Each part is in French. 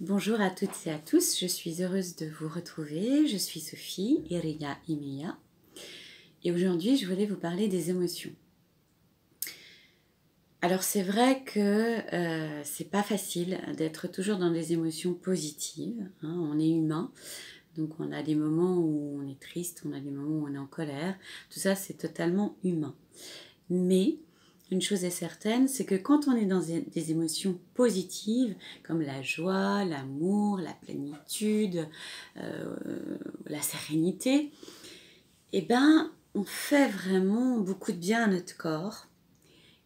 Bonjour à toutes et à tous, je suis heureuse de vous retrouver. Je suis Sophie Iria Imeya et aujourd'hui je voulais vous parler des émotions. Alors c'est vrai que c'est pas facile d'être toujours dans des émotions positives, hein. On est humain, donc on a des moments où on est triste, on a des moments où on est en colère, tout ça c'est totalement humain. Mais une chose est certaine, c'est que quand on est dans des émotions positives, comme la joie, l'amour, la plénitude, la sérénité, eh ben, on fait vraiment beaucoup de bien à notre corps.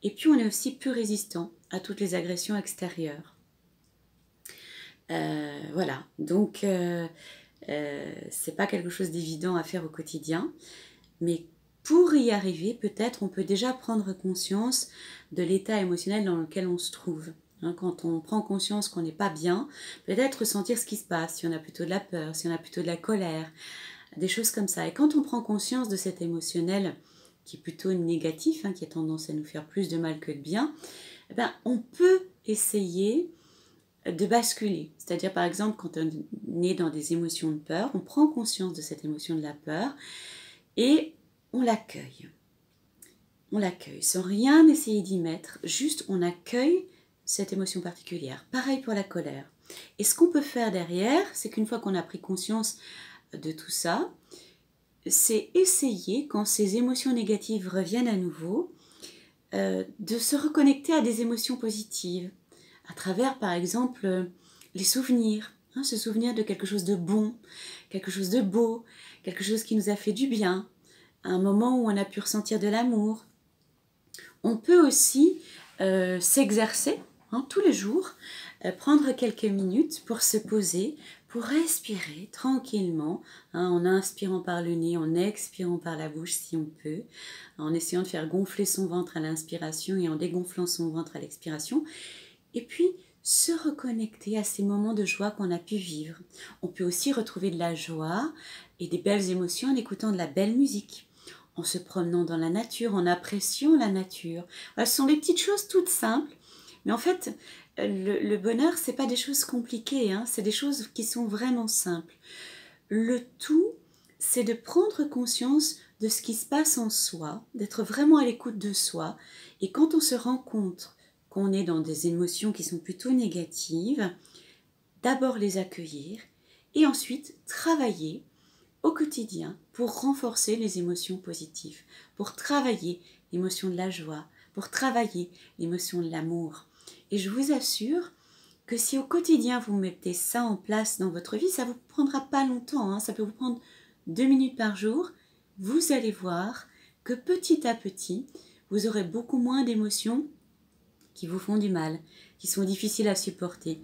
Et puis, on est aussi plus résistant à toutes les agressions extérieures. Voilà, donc c'est pas quelque chose d'évident à faire au quotidien, mais pour y arriver, peut-être on peut déjà prendre conscience de l'état émotionnel dans lequel on se trouve. Quand on prend conscience qu'on n'est pas bien, peut-être ressentir ce qui se passe, si on a plutôt de la peur, si on a plutôt de la colère, des choses comme ça. Et quand on prend conscience de cet émotionnel qui est plutôt négatif, qui a tendance à nous faire plus de mal que de bien, eh ben, on peut essayer de basculer. C'est-à-dire, par exemple, quand on est dans des émotions de peur, on prend conscience de cette émotion de la peur et on l'accueille. On l'accueille sans rien essayer d'y mettre, juste on accueille cette émotion particulière. Pareil pour la colère. Et ce qu'on peut faire derrière, c'est qu'une fois qu'on a pris conscience de tout ça, c'est essayer, quand ces émotions négatives reviennent à nouveau, de se reconnecter à des émotions positives, à travers par exemple les souvenirs, se souvenir de quelque chose de bon, quelque chose de beau, quelque chose qui nous a fait du bien, un moment où on a pu ressentir de l'amour. On peut aussi s'exercer tous les jours, prendre quelques minutes pour se poser, pour respirer tranquillement, en inspirant par le nez, en expirant par la bouche si on peut, en essayant de faire gonfler son ventre à l'inspiration et en dégonflant son ventre à l'expiration. Et puis, se reconnecter à ces moments de joie qu'on a pu vivre. On peut aussi retrouver de la joie et des belles émotions en écoutant de la belle musique, en se promenant dans la nature, en appréciant la nature. Voilà, ce sont des petites choses toutes simples, mais en fait, le bonheur, c'est pas des choses compliquées, c'est des choses qui sont vraiment simples. Le tout, c'est de prendre conscience de ce qui se passe en soi, d'être vraiment à l'écoute de soi, et quand on se rend compte qu'on est dans des émotions qui sont plutôt négatives, d'abord les accueillir et ensuite travailler au quotidien pour renforcer les émotions positives, pour travailler l'émotion de la joie, pour travailler l'émotion de l'amour. Et je vous assure que si au quotidien vous mettez ça en place dans votre vie, ça ne vous prendra pas longtemps, ça peut vous prendre 2 minutes par jour, vous allez voir que petit à petit, vous aurez beaucoup moins d'émotions qui vous font du mal, qui sont difficiles à supporter.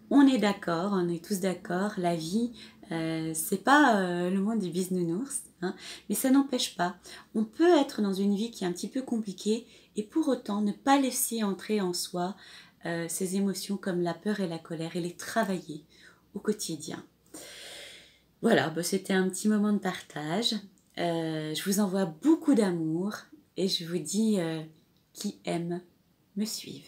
On est d'accord, on est tous d'accord, la vie, c'est pas le monde des bisounours, mais ça n'empêche pas. On peut être dans une vie qui est un petit peu compliquée et pour autant ne pas laisser entrer en soi ces émotions comme la peur et la colère et les travailler au quotidien. Voilà, c'était un petit moment de partage. Je vous envoie beaucoup d'amour et je vous dis qui aime me suivre.